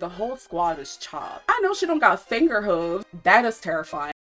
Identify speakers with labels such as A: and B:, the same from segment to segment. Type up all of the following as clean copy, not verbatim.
A: The whole squad is chopped. I know she don't got finger hooves. That is terrifying.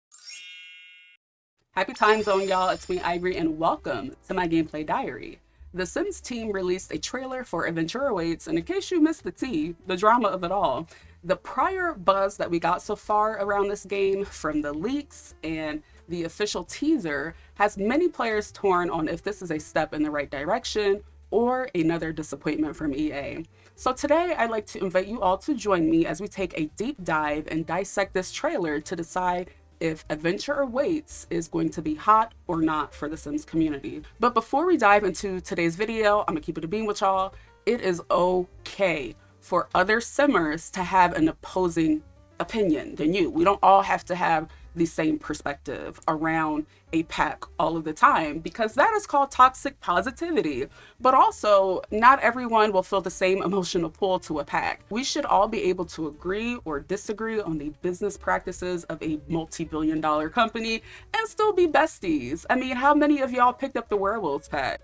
A: Happy time zone, y'all. It's me, Ivory, and welcome to my gameplay diary. The Sims team released a trailer for 𝐻𝒶𝓅𝓅𝓎 𝒯𝒾𝓂𝓏𝑜𝓃𝑒, and in case you missed the tea, the drama of it all, the prior buzz that we got so far around this game from the leaks and the official teaser has many players torn on if this is a step in the right direction or another disappointment from EA. So today I'd like to invite you all to join me as we take a deep dive and dissect this trailer to decide if 𝐻𝒶𝓅𝓅𝓎 is going to be hot or not for the Sims community. But before we dive into today's video, I'm gonna keep it a bean with y'all. It is okay for other Simmers to have an opposing opinion than you. We don't all have to have the same perspective around a pack all of the time, because that is called toxic positivity. But also, not everyone will feel the same emotional pull to a pack. We should all be able to agree or disagree on the business practices of a multi-billion-dollar company and still be besties. I mean, how many of y'all picked up the werewolves pack?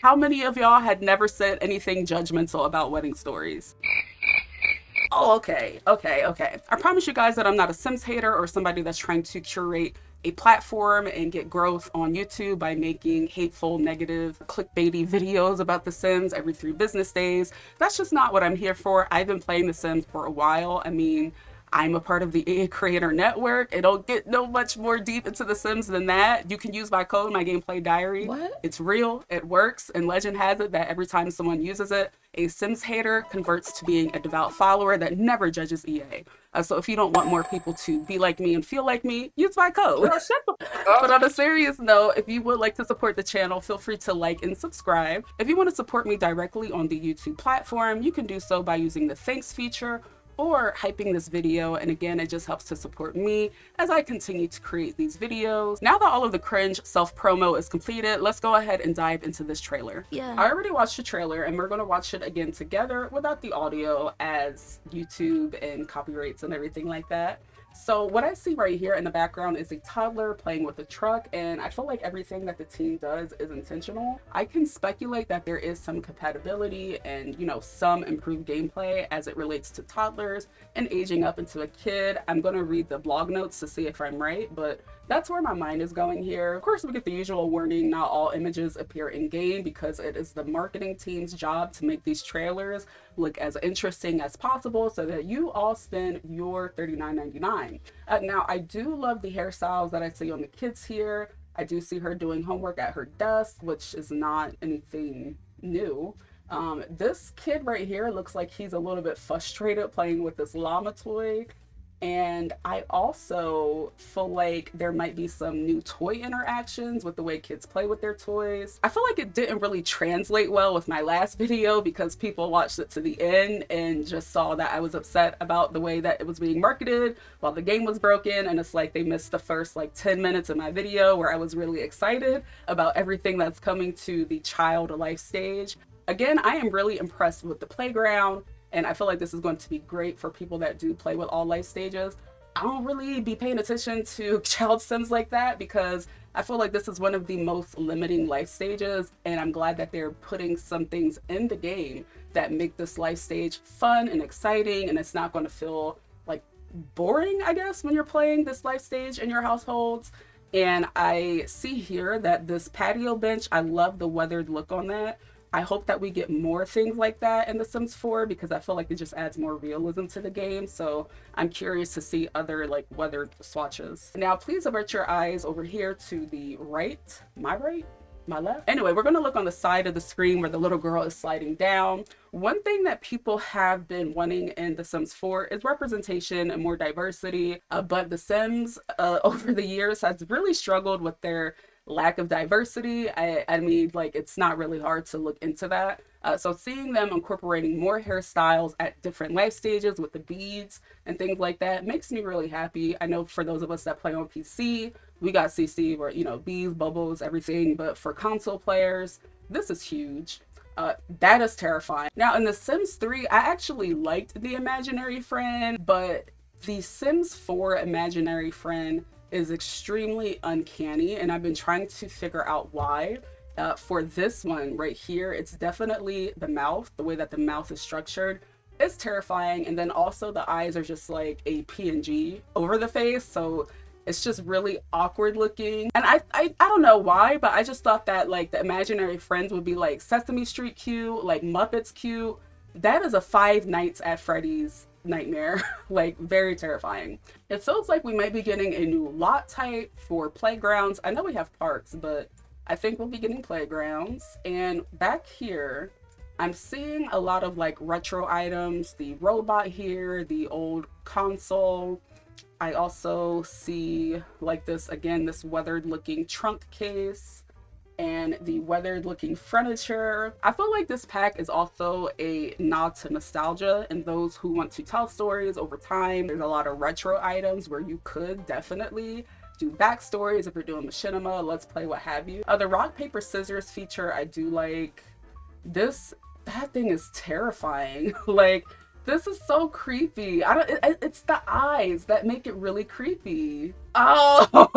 A: How many of y'all had never said anything judgmental about wedding stories? Oh, okay. I promise you guys that I'm not a Sims hater or somebody that's trying to curate a platform and get growth on YouTube by making hateful, negative, clickbaity videos about The Sims every 3 business days. That's just not what I'm here for. I've been playing The Sims for a while. I mean, I'm a part of the EA Creator Network. It don't get no much more deep into The Sims than that. You can use my code, my gameplay diary. What? It's real, it works, and legend has it that every time someone uses it, a Sims hater converts to being a devout follower that never judges EA. So if you don't want more people to be like me and feel like me, use my code. But on a serious note, if you would like to support the channel, feel free to like and subscribe. If you want to support me directly on the YouTube platform, you can do so by using the thanks feature or hyping this video, and again, it just helps to support me as I continue to create these videos. Now that all of the cringe self-promo is completed, let's go ahead and dive into this trailer. I already watched the trailer and we're gonna watch it again together without the audio, as YouTube and copyrights and everything like that. So what I see right here in the background is a toddler playing with a truck, and I feel like everything that the team does is intentional. I can speculate that there is some compatibility and, you know, some improved gameplay as it relates to toddlers and aging up into a kid. I'm gonna read the blog notes to see if I'm right, but that's where my mind is going here. Of course, we get the usual warning, not all images appear in game, because it is the marketing team's job to make these trailers look as interesting as possible so that you all spend your $39.99. Now, I do love the hairstyles that I see on the kids here. I do see her doing homework at her desk, which is not anything new. This kid right here looks like he's a little bit frustrated playing with this llama toy. And I also feel like there might be some new toy interactions with the way kids play with their toys. I feel like it didn't really translate well with my last video because people watched it to the end and just saw that I was upset about the way that it was being marketed while the game was broken, and it's like they missed the first like 10 minutes of my video where I was really excited about everything that's coming to the child life stage. Again, I am really impressed with the playground, and I feel like this is going to be great for people that do play with all life stages. I don't really be paying attention to child Sims like that because I feel like this is one of the most limiting life stages, and I'm glad that they're putting some things in the game that make this life stage fun and exciting, and it's not going to feel like boring, I guess, when you're playing this life stage in your households. And I see here that this patio bench, I love the weathered look on that. I hope that we get more things like that in The Sims 4 because I feel like it just adds more realism to the game. So I'm curious to see other like weathered swatches. Now, please avert your eyes over here to the right, my left. Anyway, we're gonna look on the side of the screen where the little girl is sliding down. One thing that people have been wanting in The Sims 4 is representation and more diversity, but The Sims over the years has really struggled with their lack of diversity. I mean, like, it's not really hard to look into that. So seeing them incorporating more hairstyles at different life stages with the beads and things like that makes me really happy. I know for those of us that play on PC, we got CC where, you know, beads, bubbles, everything. But for console players, this is huge. That is terrifying. Now, in The Sims 3, I actually liked the imaginary friend, but the Sims 4 imaginary friend is extremely uncanny, and I've been trying to figure out why. For this one right here, it's definitely the mouth, the way that the mouth is structured. It's terrifying. And then also the eyes are just like a PNG over the face. So it's just really awkward looking. And I don't know why, but I just thought that like the imaginary friends would be like Sesame Street cute, like Muppets cute. That is a Five Nights at Freddy's nightmare. Like very terrifying. It feels like we might be getting a new lot type for playgrounds. I know we have parks, but I think we'll be getting playgrounds. And back here, I'm seeing a lot of like retro items, the robot here, the old console. I also see like this, again, this weathered looking trunk case and the weathered looking furniture. I feel like this pack is also a nod to nostalgia and those who want to tell stories over time. There's a lot of retro items where you could definitely do backstories if you're doing machinima, let's play, what have you. The rock, paper, scissors feature I do like. That thing is terrifying. Like, this is so creepy. It's the eyes that make it really creepy. Oh,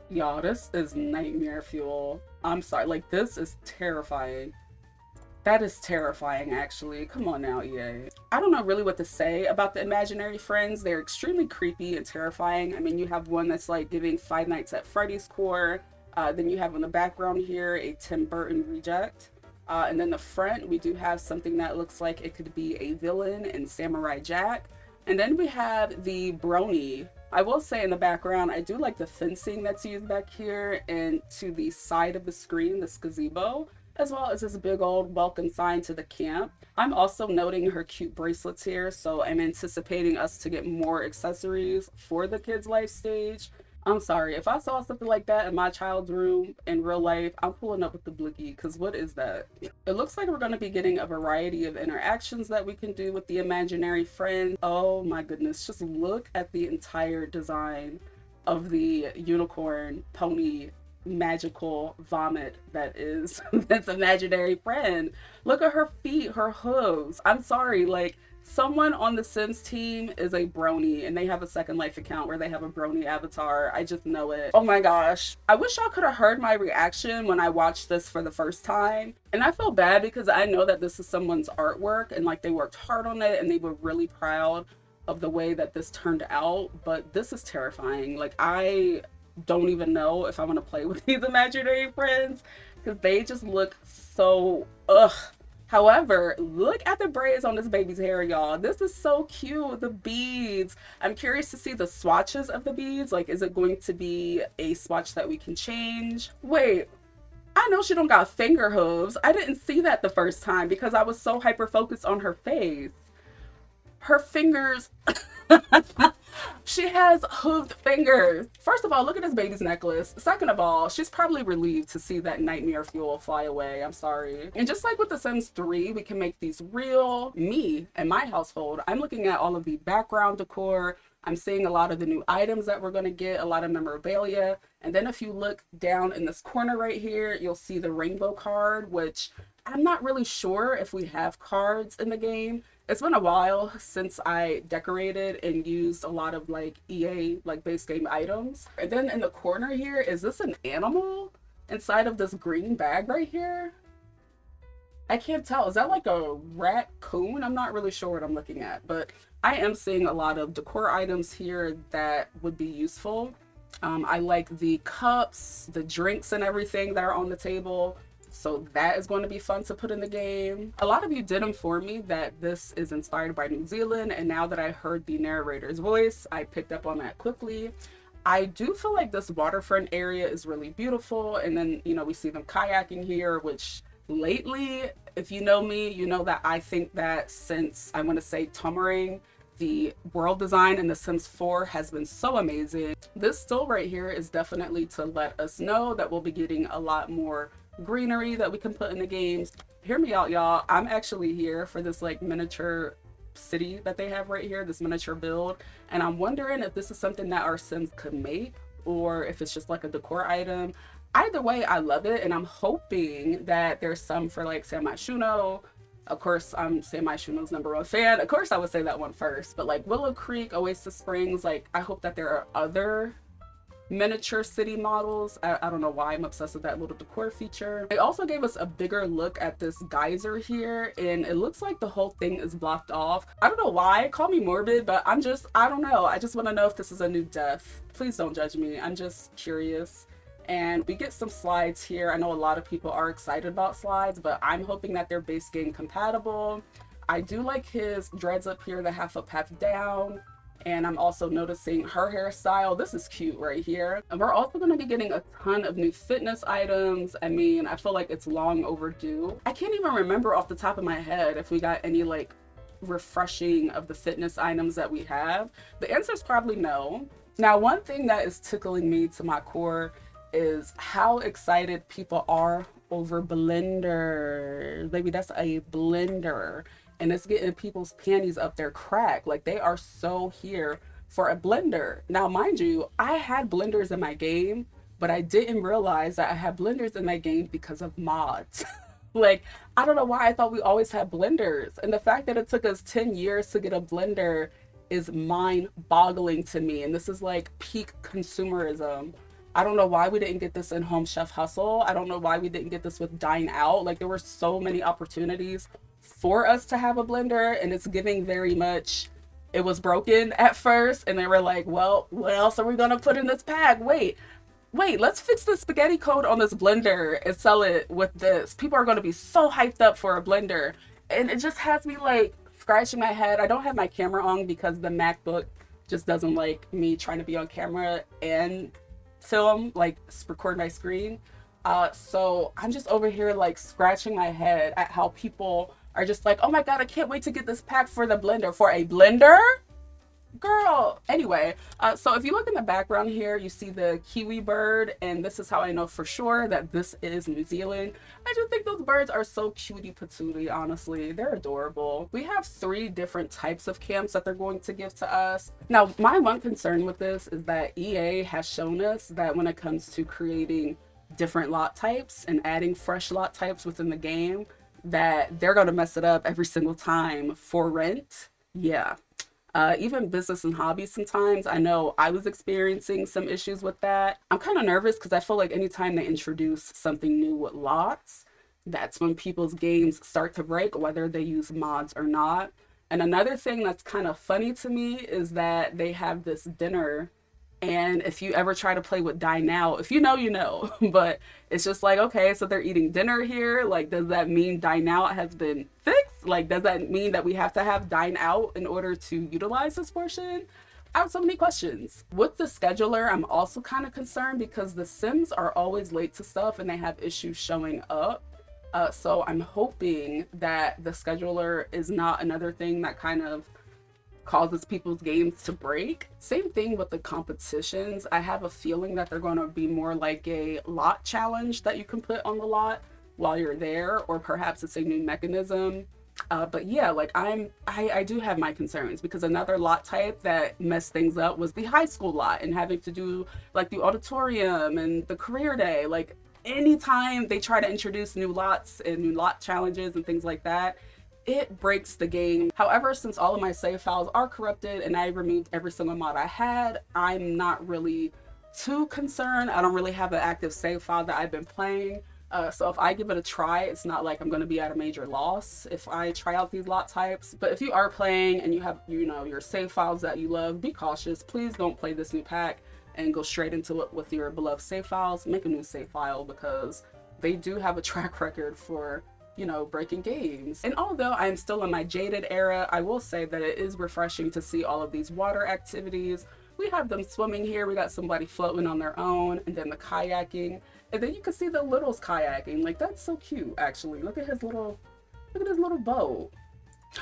A: y'all, this is nightmare fuel. I'm sorry, like this is terrifying. That is terrifying, actually. Come on now, EA. I don't know really what to say about the imaginary friends. They're extremely creepy and terrifying. I mean, you have one that's like giving Five Nights at Freddy's core. Then you have in the background here a Tim Burton reject. And then the front, we do have something that looks like it could be a villain in Samurai Jack. And then we have the brony. I will say in the background, I do like the fencing that's used back here and to the side of the screen, this gazebo, as well as this big old welcome sign to the camp. I'm also noting her cute bracelets here, so I'm anticipating us to get more accessories for the kids' life stage. I'm sorry, if I saw something like that in my child's room in real life, I'm pulling up with the blicky, because what is that? It looks like we're going to be getting a variety of interactions that we can do with the imaginary friend. Oh my goodness, just look at the entire design of the unicorn pony magical vomit that is this imaginary friend. Look at her feet, her hooves. I'm sorry, like, someone on the Sims team is a brony and they have a Second Life account where they have a brony avatar. I just know it. Oh my gosh. I wish y'all could have heard my reaction when I watched this for the first time. And I feel bad because I know that this is someone's artwork and like they worked hard on it and they were really proud of the way that this turned out. But this is terrifying. Like, I don't even know if I want to play with these imaginary friends because they just look so ugh. However, look at the braids on this baby's hair, y'all. This is so cute. The beads. I'm curious to see the swatches of the beads. Like, is it going to be a swatch that we can change? Wait, I know she don't got finger hooves. I didn't see that the first time because I was so hyper focused on her face. Her fingers. She has hooved fingers. First of all, look at this baby's necklace. Second of all, she's probably relieved to see that nightmare fuel fly away. I'm sorry. And just like with The Sims 3, we can make these real. Me and my household, I'm looking at all of the background decor. I'm seeing a lot of the new items that we're going to get, a lot of memorabilia. And then if you look down in this corner right here, you'll see the rainbow card, which I'm not really sure if we have cards in the game. It's been a while since I decorated and used a lot of like EA like base game items. And then in the corner here, is this an animal inside of this green bag right here? I can't tell. Is that like a raccoon? I'm not really sure what I'm looking at, but I am seeing a lot of decor items here that would be useful. I like the cups, the drinks and everything that are on the table. So that is going to be fun to put in the game. A lot of you did inform me that this is inspired by New Zealand, and now that I heard the narrator's voice, I picked up on that quickly. I do feel like this waterfront area is really beautiful, and then, you know, we see them kayaking here, which lately, if you know me, you know that I think that since, I want to say, Tumering, the world design in The Sims 4 has been so amazing. This still right here is definitely to let us know that we'll be getting a lot more greenery that we can put in the games. Hear me out, y'all. I'm actually here for this like miniature city that they have right here, this miniature build, and I'm wondering if this is something that our Sims could make or if it's just like a decor item. Either way, I love it, and I'm hoping that there's some for like San Myshuno. Of course, I'm San Myshuno's #1 fan. Of course, I would say that one first, but like Willow Creek, Oasis Springs, like I hope that there are other miniature city models. I don't know why I'm obsessed with that little decor feature. They also gave us a bigger look at this geyser here, and it looks like the whole thing is blocked off. I don't know why, call me morbid, but I don't know. I just want to know if this is a new death. Please don't judge me. I'm just curious. And we get some slides here. I know a lot of people are excited about slides, but I'm hoping that they're base game compatible. I do like his dreads up here, the half up, half down. And I'm also noticing her hairstyle. This is cute right here. And we're also going to be getting a ton of new fitness items. I mean, I feel like it's long overdue. I can't even remember off the top of my head if we got any like refreshing of the fitness items that we have. The answer is probably no. Now, one thing that is tickling me to my core is how excited people are over Blender. Baby, that's a blender. And it's getting people's panties up their crack. Like, they are so here for a blender. Now, mind you, I had blenders in my game, but I didn't realize that I had blenders in my game because of mods. Like, I don't know why I thought we always had blenders. And the fact that it took us 10 years to get a blender is mind-boggling to me. And this is like peak consumerism. I don't know why we didn't get this in Home Chef Hustle. I don't know why we didn't get this with Dine Out. Like, there were so many opportunities for us to have a blender, and it's giving very much, it was broken at first, and they were like, well, what else are we gonna put in this pack? Wait, let's fix the spaghetti code on this blender and sell it with this. People are gonna be so hyped up for a blender. And it just has me like scratching my head. I don't have my camera on because the MacBook just doesn't like me trying to be on camera and film, like record my screen. So I'm just over here like scratching my head at how people are just like, oh my god, I can't wait to get this pack for the blender. For a blender? Girl. Anyway, so if you look in the background here, you see the kiwi bird, and this is how I know for sure that this is New Zealand. I just think those birds are so cutie patootie, honestly. They're adorable. We have 3 different types of camps that they're going to give to us. Now, my one concern with this is that EA has shown us that when it comes to creating different lot types and adding fresh lot types within the game, that they're going to mess it up every single time for rent. Yeah. Even business and hobbies sometimes. I know I was experiencing some issues with that. I'm kind of nervous because I feel like anytime they introduce something new with lots, that's when people's games start to break, whether they use mods or not. And another thing that's kind of funny to me is that they have this dinner. And if you ever try to play with Dine Out, if you know, you know, but it's just like, okay, so they're eating dinner here. Like, does that mean Dine Out has been fixed? Like, does that mean that we have to have Dine Out in order to utilize this portion? I have so many questions. With the scheduler, I'm also kind of concerned because the Sims are always late to stuff and they have issues showing up. So I'm hoping that the scheduler is not another thing that kind of causes people's games to break. Same thing with the competitions. I have a feeling that they're going to be more like a lot challenge that you can put on the lot while you're there, or perhaps it's a new mechanism. But yeah, like I do have my concerns because another lot type that messed things up was the high school lot and having to do like the auditorium and the career day. Like, anytime they try to introduce new lots and new lot challenges and things like that, it breaks the game. However, since all of my save files are corrupted and I removed every single mod I had, I'm not really too concerned. I don't really have an active save file that I've been playing. So if I give it a try, it's not like I'm going to be at a major loss if I try out these lot types. But if you are playing and you have, you know, your save files that you love, be cautious. Please don't play this new pack and go straight into it with your beloved save files. Make a new save file because they do have a track record for, you know, breaking games. And although I'm still in my jaded era, I will say that it is refreshing to see all of these water activities. We have them swimming here, we got somebody floating on their own, and then the kayaking, and then you can see the littles kayaking. Like, that's so cute, actually. Look at his little boat.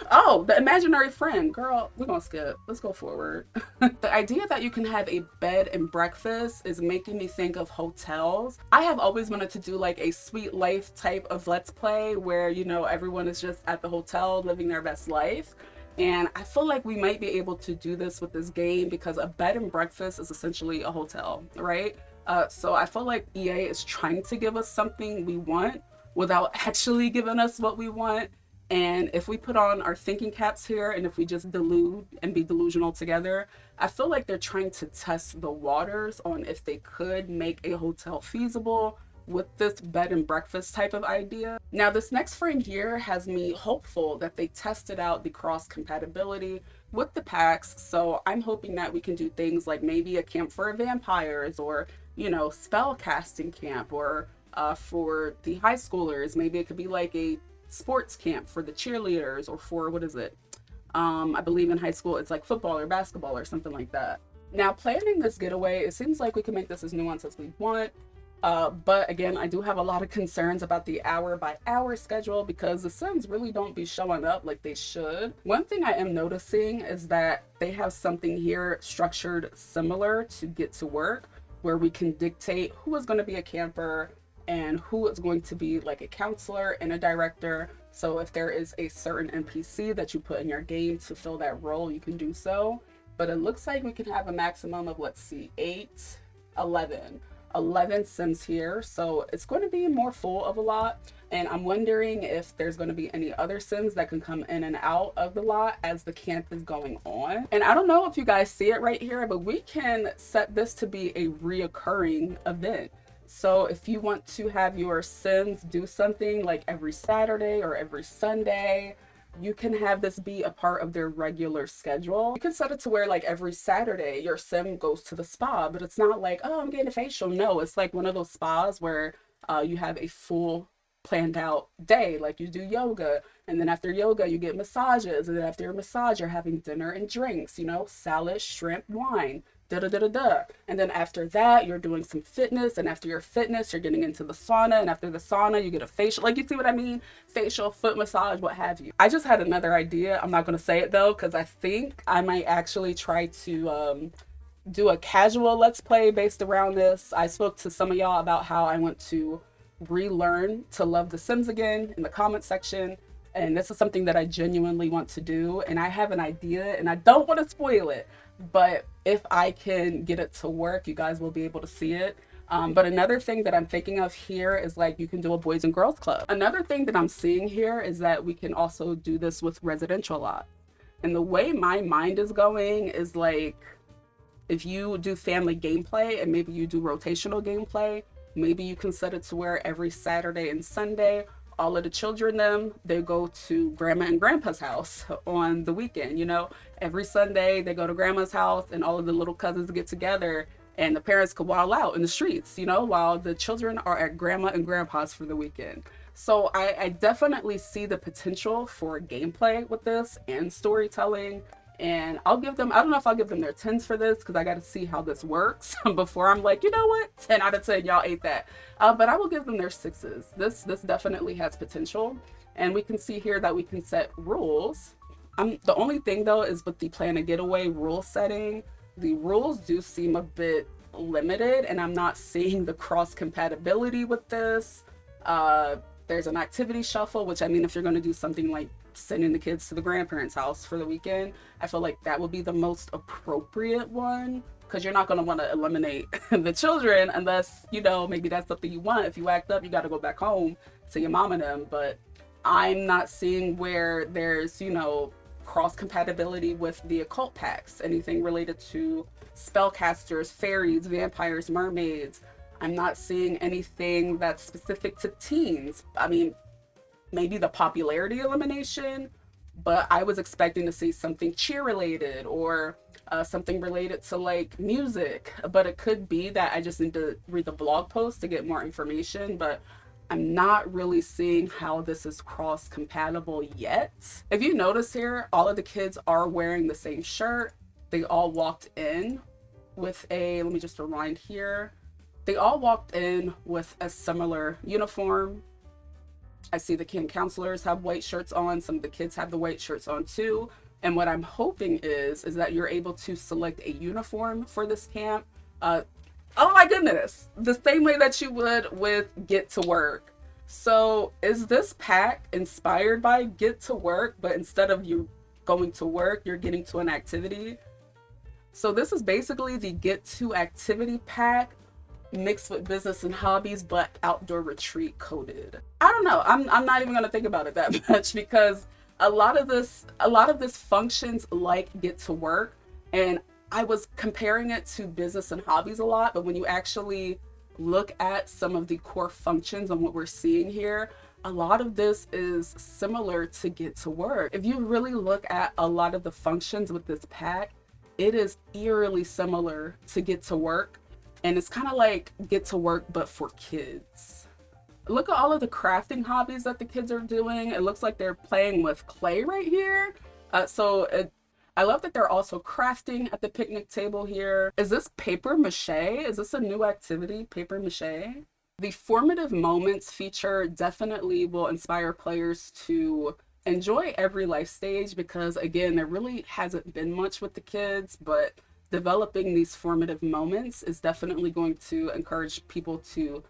A: Oh, the imaginary friend. Girl, we're gonna skip. Let's go forward. The idea that you can have a bed and breakfast is making me think of hotels. I have always wanted to do like a sweet life type of let's play where, you know, everyone is just at the hotel living their best life. And I feel like we might be able to do this with this game because a bed and breakfast is essentially a hotel, right? So I feel like EA is trying to give us something we want without actually giving us what we want. And if we put on our thinking caps here and if we just delude and be delusional together, I feel like they're trying to test the waters on if they could make a hotel feasible with this bed and breakfast type of idea. Now, this next frame here has me hopeful that they tested out the cross compatibility with the packs. So I'm hoping that we can do things like maybe a camp for vampires, or, you know, spell casting camp, or for the high schoolers, maybe it could be like a sports camp for the cheerleaders, or for, what is it? I believe in high school it's like football or basketball or something like that. Now, planning this getaway, it seems like we can make this as nuanced as we want. But again, I do have a lot of concerns about the hour by hour schedule because the Sims really don't be showing up like they should. One thing I am noticing is that they have something here structured similar to Get to Work, where we can dictate who is going to be a camper and who is going to be like a counselor and a director. So if there is a certain NPC that you put in your game to fill that role, you can do so. But it looks like we can have a maximum of, let's see, 11 Sims here, so it's going to be more full of a lot. And I'm wondering if there's going to be any other Sims that can come in and out of the lot as the camp is going on. And I don't know if you guys see it right here, but we can set this to be a reoccurring event. So if you want to have your Sims do something like every Saturday or every Sunday, you can have this be a part of their regular schedule. You can set it to where like every Saturday your Sim goes to the spa, but it's not like, oh, I'm getting a facial. No, it's like one of those spas where you have a full planned out day. Like you do yoga, and then after yoga you get massages, and then after your massage you're having dinner and drinks, you know, salad, shrimp, wine, and then after that you're doing some fitness, and after your fitness you're getting into the sauna, and after the sauna you get a facial. Like, you see what I mean? Facial, foot massage, what have you. I just had another idea. I'm not going to say it though, because I think I might actually try to do a casual let's play based around this. I spoke to some of y'all about how I want to relearn to love The Sims again in the comment section, and this is something that I genuinely want to do, and I have an idea and I don't want to spoil it, but if I can get it to work, you guys will be able to see it. But another thing that I'm thinking of here is like you can do a boys and girls club. Another thing that I'm seeing here is that we can also do this with residential lots. And the way my mind is going is like, if you do family gameplay and maybe you do rotational gameplay, maybe you can set it to where every Saturday and Sunday, all of the children, they go to grandma and grandpa's house on the weekend. You know, every Sunday they go to grandma's house and all of the little cousins get together, and the parents could wild out in the streets, you know, while the children are at grandma and grandpa's for the weekend. So I definitely see the potential for gameplay with this and storytelling. And I'll give them, I don't know if I'll give them their 10s for this, because I got to see how this works before I'm like, you know what, 10 out of 10, y'all ate that. But I will give them their 6s. This definitely has potential. And we can see here that we can set rules. The only thing though is with the plan a getaway rule setting, the rules do seem a bit limited, and I'm not seeing the cross compatibility with this. There's an activity shuffle, which, I mean, if you're going to do something like sending the kids to the grandparents' house for the weekend, I feel like that would be the most appropriate one, because you're not going to want to eliminate the children unless, you know, maybe that's something you want. If you act up, you got to go back home to your mom and them. But I'm not seeing where there's, you know, cross compatibility with the occult packs, anything related to spellcasters, fairies, vampires, mermaids. I'm not seeing anything that's specific to teens. I mean, maybe the popularity elimination, but I was expecting to see something cheer related, or something related to like music. But it could be that I just need to read the blog post to get more information, but I'm not really seeing how this is cross compatible yet. If you notice here, all of the kids are wearing the same shirt. They all walked in with let me just rewind here. They all walked in with a similar uniform. I see the camp counselors have white shirts on. Some of the kids have the white shirts on too. And what I'm hoping is that you're able to select a uniform for this camp. Oh my goodness, the same way that you would with Get to Work. So is this pack inspired by Get to Work, but instead of you going to work, you're getting to an activity? So this is basically the Get to Activity pack mixed with business and hobbies, but outdoor retreat coded. I don't know. I'm not even gonna think about it that much, because a lot of this functions like get to work, and I was comparing it to business and hobbies a lot, but when you actually look at some of the core functions on what we're seeing here, a lot of this is similar to get to work. If you really look at a lot of the functions with this pack, it is eerily similar to get to work, and it's kind of like get to work but for kids. Look at all of the crafting hobbies that the kids are doing. It looks like they're playing with clay right here. I love that they're also crafting at the picnic table here. Is this paper mache? Is this a new activity, paper mache? The formative moments feature definitely will inspire players to enjoy every life stage, because again, there really hasn't been much with the kids, but developing these formative moments is definitely going to encourage people to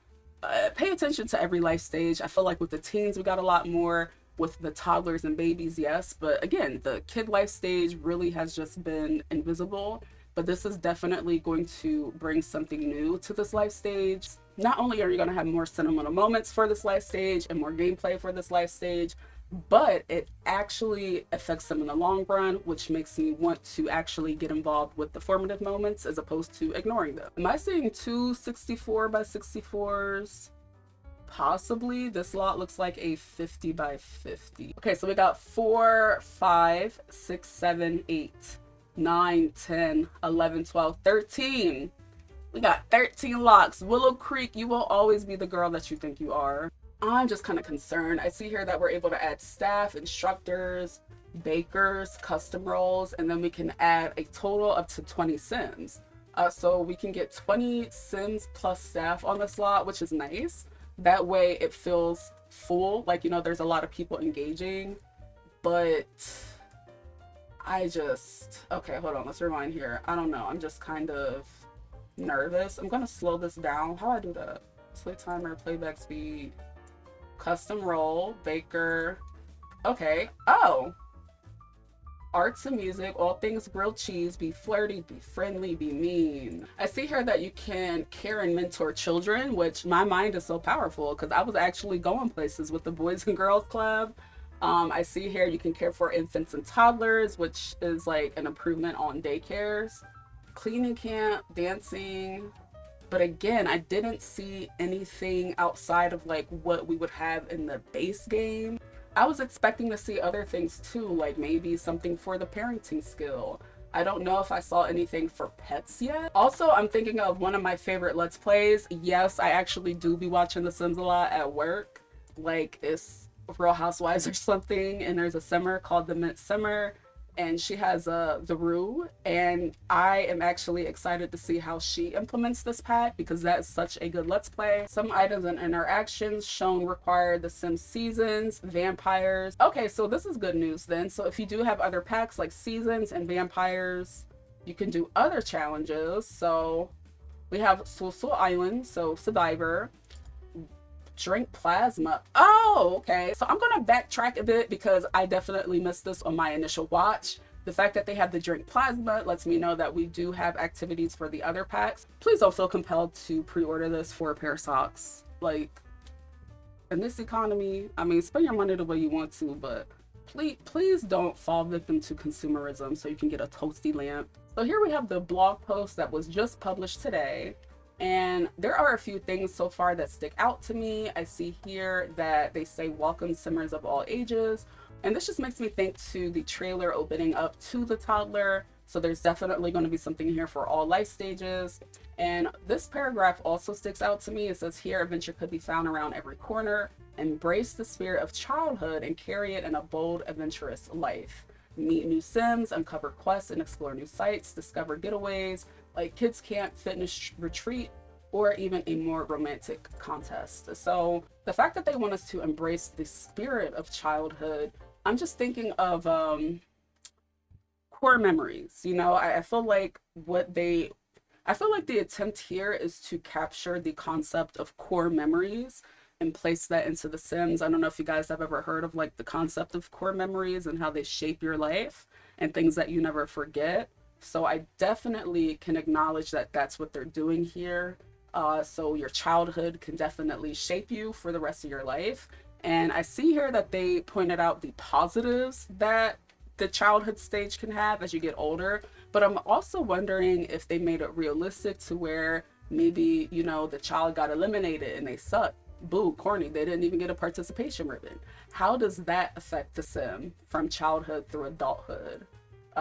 A: pay attention to every life stage. I feel like with the teens, we got a lot more. With the toddlers and babies, yes, but again, the kid life stage really has just been invisible, but this is definitely going to bring something new to this life stage. Not only are you going to have more sentimental moments for this life stage and more gameplay for this life stage, but it actually affects them in the long run, which makes me want to actually get involved with the formative moments as opposed to ignoring them. Am I seeing two 64 by 64s? Possibly. This lot looks like a 50 by 50. Okay, so we got 4, 5, 6, 7, 8, 9, 10, 11, 12, 13. We got 13 locks. Willow Creek, you will always be the girl that you think you are. I'm just kind of concerned. I see here that we're able to add staff, instructors, bakers, custom roles, and then we can add a total up to 20 sims. So we can get 20 sims plus staff on this lot, which is nice. That way it feels full, like, you know, there's a lot of people engaging, but okay, hold on, let's rewind here. I don't know, I'm just kind of nervous. I'm gonna slow this down. How do I do that? Slate timer, playback speed, custom role, baker. Okay, oh, arts and music, all things grilled cheese, be flirty, be friendly, be mean. I see here that you can care and mentor children, which my mind is so powerful because I was actually going places with the Boys and Girls Club. I see here you can care for infants and toddlers, which is like an improvement on daycares. Cleaning camp, dancing. But again, I didn't see anything outside of like what we would have in the base game. I was expecting to see other things too, like maybe something for the parenting skill. I don't know if I saw anything for pets yet. Also, I'm thinking of one of my favorite Let's Plays. Yes, I actually do be watching The Sims a lot at work. Like it's Real Housewives or something, and there's a simmer called the Mint Simmer, and she has the Rue, and I am actually excited to see how she implements this pack because that is such a good Let's Play. Some items and interactions shown require the Sims seasons, vampires. Okay, so this is good news then. So if you do have other packs like seasons and vampires, you can do other challenges. So we have 𝐻𝒶𝓅𝓅𝓎 Island, so Survivor. Drink plasma. Oh, okay. So I'm gonna backtrack a bit because I definitely missed this on my initial watch. The fact that they have the drink plasma lets me know that we do have activities for the other packs. Please don't feel compelled to pre-order this for a pair of socks. Like, in this economy, I mean, spend your money the way you want to, but please don't fall victim to consumerism so you can get a toasty lamp. So here we have the blog post that was just published today. And there are a few things so far that stick out to me. I see here that they say welcome simmers of all ages. And this just makes me think to the trailer opening up to the toddler. So there's definitely going to be something here for all life stages. And this paragraph also sticks out to me. It says here, adventure could be found around every corner. Embrace the spirit of childhood and carry it in a bold, adventurous life. Meet new Sims, uncover quests and explore new sites, discover getaways, like kids camp, fitness retreat, or even a more romantic contest. So the fact that they want us to embrace the spirit of childhood, I'm just thinking of core memories. You know, I feel like the attempt here is to capture the concept of core memories and place that into the Sims. I don't know if you guys have ever heard of like the concept of core memories and how they shape your life and things that you never forget. So I definitely can acknowledge that that's what they're doing here. So your childhood can definitely shape you for the rest of your life. And I see here that they pointed out the positives that the childhood stage can have as you get older. But I'm also wondering if they made it realistic to where maybe, you know, the child got eliminated and they suck. Boo, corny. They didn't even get a participation ribbon. How does that affect the sim from childhood through adulthood?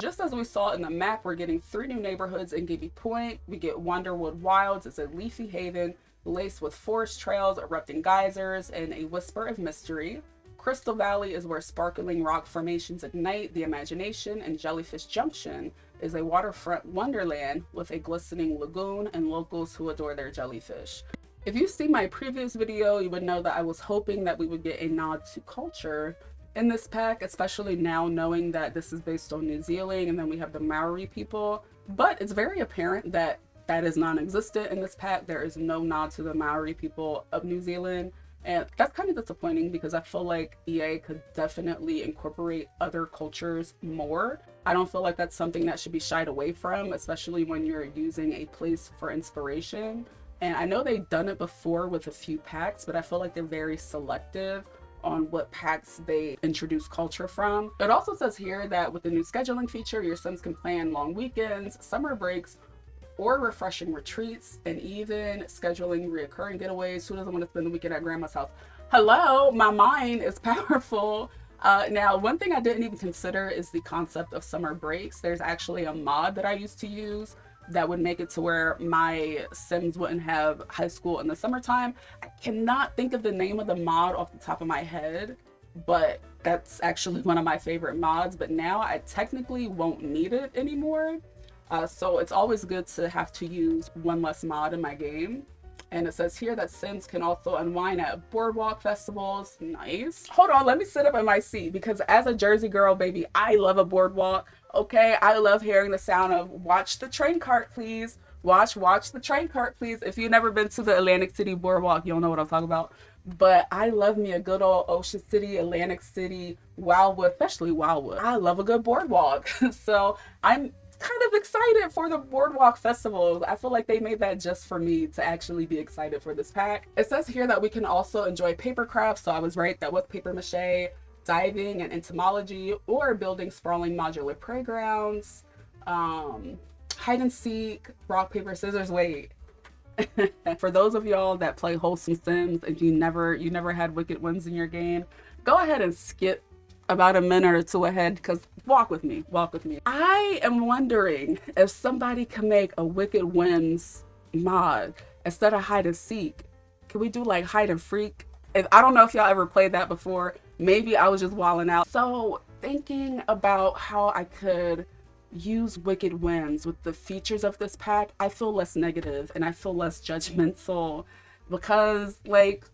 A: Just as we saw in the map, we're getting 3 new neighborhoods in Gibby Point. We get Wonderwood Wilds. It's a leafy haven laced with forest trails, erupting geysers, and a whisper of mystery. Crystal Valley is where sparkling rock formations ignite the imagination, and Jellyfish Junction is a waterfront wonderland with a glistening lagoon and locals who adore their jellyfish. If you've seen my previous video, you would know that I was hoping that we would get a nod to culture in this pack, especially now knowing that this is based on New Zealand and then we have the Maori people. But it's very apparent that that is non-existent in this pack. There is no nod to the Maori people of New Zealand. And that's kind of disappointing because I feel like EA could definitely incorporate other cultures more. I don't feel like that's something that should be shied away from, especially when you're using a place for inspiration. And I know they've done it before with a few packs, but I feel like they're very selective on what packs they introduce culture from. It also says here that with the new scheduling feature, your Sims can plan long weekends, summer breaks, or refreshing retreats, and even scheduling reoccurring getaways. Who doesn't want to spend the weekend at grandma's house? Hello, my mind is powerful. Now, one thing I didn't even consider is the concept of summer breaks. There's actually a mod that I used to use that would make it to where my Sims wouldn't have high school in the summertime. I cannot think of the name of the mod off the top of my head, but that's actually one of my favorite mods. But now I technically won't need it anymore. So it's always good to have to use one less mod in my game. And it says here that Sims can also unwind at boardwalk festivals. Nice. Hold on, let me sit up in my seat because as a Jersey girl, baby, I love a boardwalk. Okay, I love hearing the sound of watch the train cart, please. Watch the train cart, please. If you've never been to the Atlantic City boardwalk, you'll know what I'm talking about. But I love me a good old Ocean City, Atlantic City, Wildwood, especially Wildwood. I love a good boardwalk. So I'm kind of excited for the boardwalk festivals. I feel like they made that just for me to actually be excited for this pack. It says here that we can also enjoy paper crafts, so I was right, that was paper mache, diving and entomology, or building sprawling modular playgrounds, hide and seek, rock paper scissors. Wait, for those of y'all that play wholesome Sims and you never had wicked wins in your game, go ahead and skip about a minute or two ahead, because walk with me. I am wondering if somebody can make a Wicked Wins mod instead of hide and seek. Can we do like hide and freak? I don't know if y'all ever played that before. Maybe I was just wilding out. So thinking about how I could use Wicked Wins with the features of this pack, I feel less negative and I feel less judgmental, because like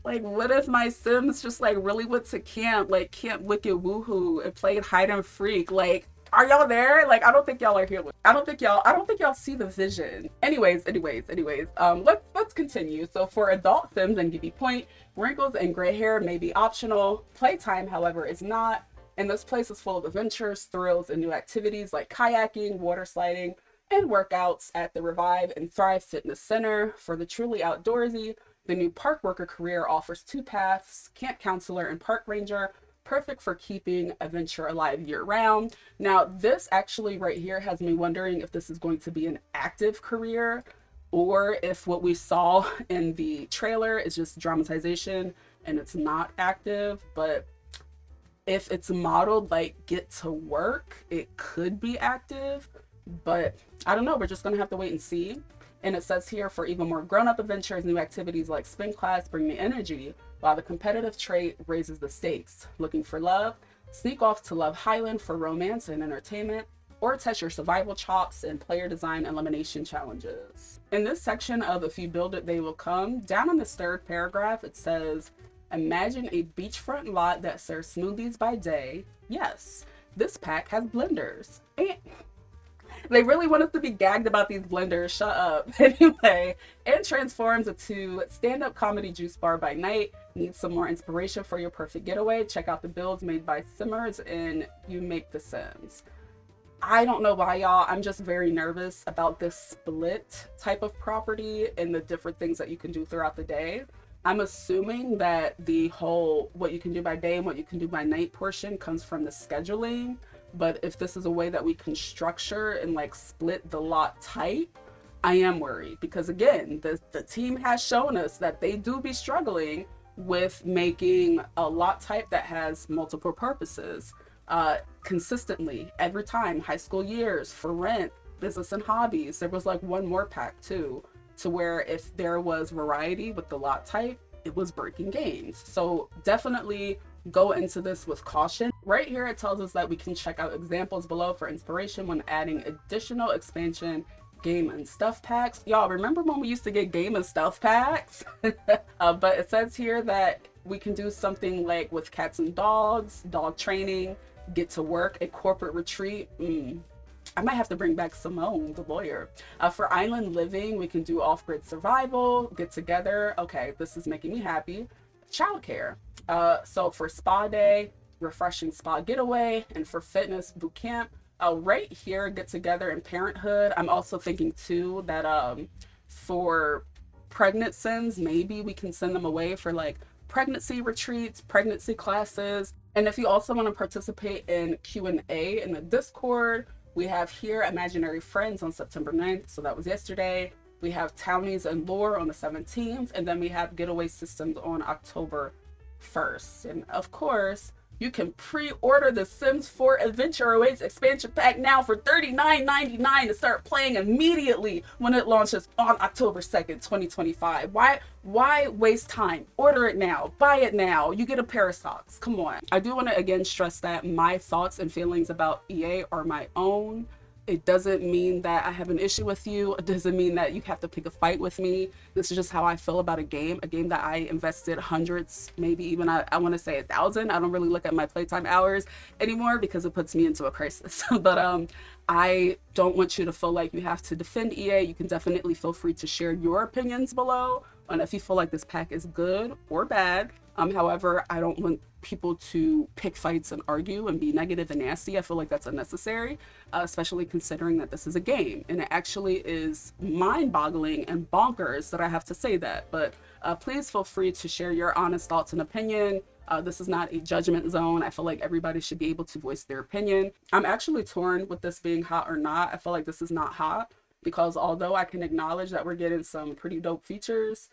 A: what if my Sims just like really went to camp, like Camp Wicked Woohoo, and played hide and freak? Like, are y'all there? Like, I don't think y'all are here. I don't think y'all see the vision. Anyways, let's continue. So for adult Sims and Gibby Point, wrinkles and gray hair may be optional. Playtime, however, is not. And this place is full of adventures, thrills, and new activities like kayaking, water sliding, and workouts at the Revive and Thrive Fitness Center. For the truly outdoorsy, the new park worker career offers 2 paths: camp counselor and park ranger, perfect for keeping adventure alive year-round. Now, this actually right here has me wondering if this is going to be an active career or if what we saw in the trailer is just dramatization and it's not active. But if it's modeled like get to work, it could be active, but I don't know. We're just gonna have to wait and see. And it says here, for even more grown-up adventures, new activities like spin class bring the energy, while the competitive trait raises the stakes. Looking for love? Sneak off to Love Highland for romance and entertainment, or test your survival chops in player design elimination challenges. In this section of If You Build It, They Will Come, down in this 3rd paragraph, it says, imagine a beachfront lot that serves smoothies by day. Yes, this pack has blenders. And they really want us to be gagged about these blenders. Shut up. Anyway, and transforms into stand-up comedy juice bar by night. Need some more inspiration for your perfect getaway? Check out the builds made by Simmers and You Make the Sims. I don't know why, y'all. I'm just very nervous about this split type of property and the different things that you can do throughout the day. I'm assuming that the whole what you can do by day and what you can do by night portion comes from the scheduling. But if this is a way that we can structure and like split the lot type, I am worried because again, the team has shown us that they do be struggling with making a lot type that has multiple purposes consistently every time. High school years, for rent, business and hobbies. There was like one more pack too, to where if there was variety with the lot type, it was breaking games. So definitely go into this with caution. Right here it tells us that we can check out examples below for inspiration when adding additional expansion game and stuff packs. Y'all remember when we used to get game and stuff packs? But it says here that we can do something like with cats and dogs, dog training, get to work, a corporate retreat. I might have to bring back Simone, the lawyer. For island living, we can do off-grid survival, get together. Okay, this is making me happy. Childcare. So for spa day, refreshing spa getaway, and for fitness boot camp, right here, get together and parenthood. I'm also thinking too that for pregnant sims, maybe we can send them away for like pregnancy retreats, pregnancy classes. And if you also want to participate in Q&A in the Discord, we have here Imaginary Friends on September 9th. So that was yesterday. We have Townies and Lore on the 17th. And then we have Getaway Systems on October 1st. And of course, you can pre-order the Sims 4 Adventure Awaits expansion pack now for $39.99 to start playing immediately when it launches on October 2nd, 2025. Why waste time? Order it now. Buy it now. You get a pair of socks. Come on. I do want to again stress that my thoughts and feelings about EA are my own. It doesn't mean that I have an issue with you. It doesn't mean that you have to pick a fight with me. This is just how I feel about a game that I invested hundreds, maybe even I want to say 1,000. I don't really look at my playtime hours anymore because it puts me into a crisis. But I don't want you to feel like you have to defend EA. You can definitely feel free to share your opinions below on if you feel like this pack is good or bad. However, I don't want people to pick fights and argue and be negative and nasty. I feel like that's unnecessary, especially considering that this is a game and it actually is mind-boggling and bonkers that I have to say that. But please feel free to share your honest thoughts and opinion. This is not a judgment zone. I feel like everybody should be able to voice their opinion. I'm actually torn with this being hot or not. I feel like this is not hot because although I can acknowledge that we're getting some pretty dope features,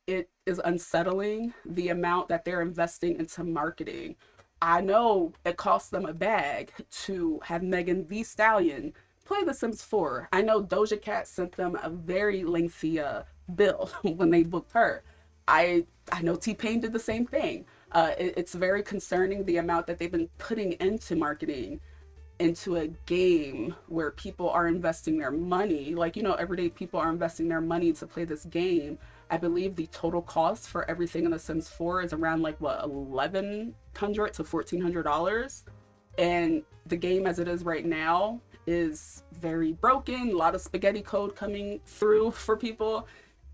A: it is unsettling the amount that they're investing into marketing. I know it costs them a bag to have Megan Thee Stallion play The Sims 4. I know Doja Cat sent them a very lengthy bill when they booked her. I know T-Pain did the same thing. It's very concerning the amount that they've been putting into marketing into a game where people are investing their money. Like, you know, everyday people are investing their money to play this game. I believe the total cost for everything in The Sims 4 is around like what, $1,100 to $1,400. And the game as it is right now is very broken, a lot of spaghetti code coming through for people.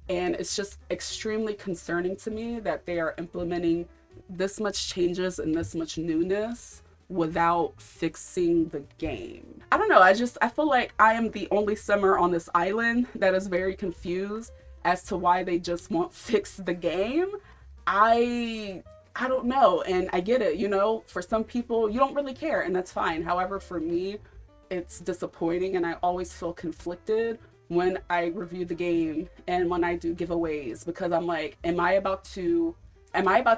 A: And it's just extremely concerning to me that they are implementing this much changes and this much newness without fixing the game. I don't know, I feel like I am the only simmer on this island that is very confused as to why they just won't fix the game. I don't know, and I get it, you know, for some people you don't really care and that's fine. However, for me, it's disappointing and I always feel conflicted when I review the game and when I do giveaways, because I'm like, am I about to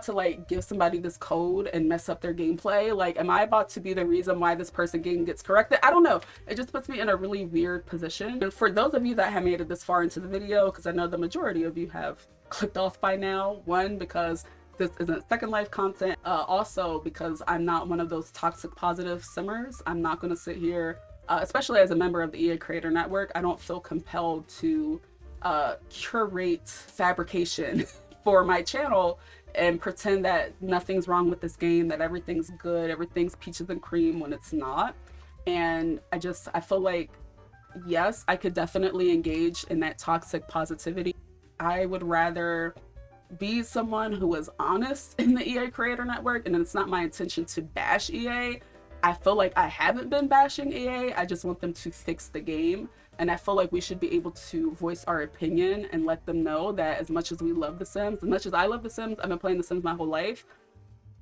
A: like give somebody this code and mess up their gameplay? Like, am I about to be the reason why this person game gets corrected? I don't know. It just puts me in a really weird position. And for those of you that have made it this far into the video, because I know the majority of you have clicked off by now, one, because this isn't Second Life content, also because I'm not one of those toxic positive simmers. I'm not going to sit here, especially as a member of the EA Creator Network, I don't feel compelled to curate fabrication for my channel and pretend that nothing's wrong with this game, that everything's good, everything's peaches and cream when it's not. And I feel like, yes, I could definitely engage in that toxic positivity. I would rather be someone who is honest in the EA Creator Network, and it's not my intention to bash EA. I feel like I haven't been bashing EA. I just want them to fix the game. And I feel like we should be able to voice our opinion and let them know that as much as we love The Sims, as much as I love The Sims, I've been playing The Sims my whole life,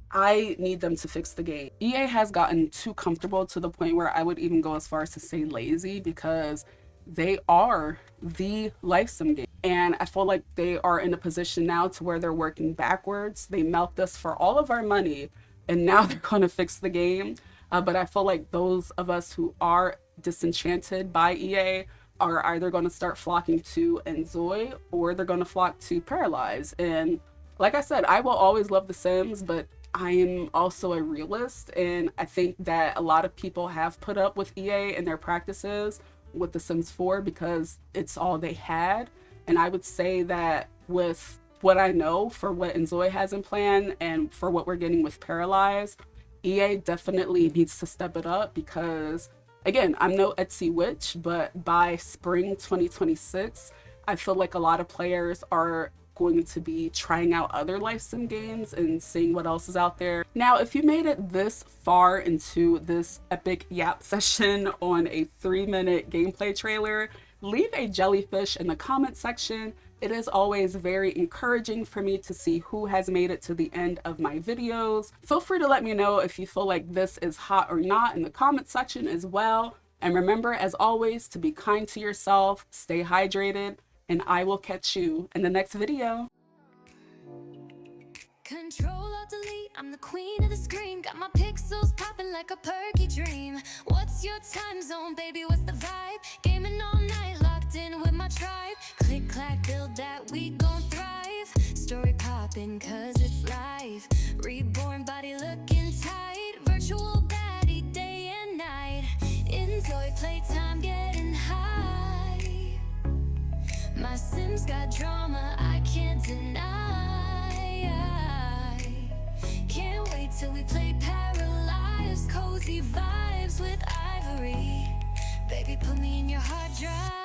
A: I need them to fix the game. EA has gotten too comfortable to the point where I would even go as far as to say lazy, because they are the life sim game. And I feel like they are in a position now to where they're working backwards. They milked us for all of our money and now they're going to fix the game. But I feel like those of us who are disenchanted by EA are either going to start flocking to 𝐻𝒶𝓅𝓅𝓎 or they're going to flock to Paralyze. And like I said, I will always love The Sims, but I am also a realist, and I think that a lot of people have put up with EA and their practices with The Sims 4 because it's all they had. And I would say that with what I know for what 𝐻𝒶𝓅𝓅𝓎 has in plan and for what we're getting with Paralyze, EA definitely needs to step it up, because again, I'm no Etsy witch, but by spring 2026, I feel like a lot of players are going to be trying out other life sim games and seeing what else is out there. Now, if you made it this far into this epic yap session on a 3-minute gameplay trailer, leave a jellyfish in the comment section. It is always very encouraging for me to see who has made it to the end of my videos. Feel free to let me know if you feel like this is hot or not in the comment section as well. And remember, as always, to be kind to yourself, stay hydrated, and I will catch you in the next video.
B: Control-Alt-Delete, I'm the queen of the screen. Got my pixels popping like a perky dream. What's your time zone, baby? What's the vibe? Gaming all night, locked in with my tribe. Click, clack, build that, we gon' thrive. Story popping, cause it's live. Reborn body looking tight. Virtual baddie, day and night. Enjoy playtime, getting high. My Sims got drama, I can't deny. Can't wait till we play Paralyze. Cozy vibes with Ivory. Baby, put me in your hard drive.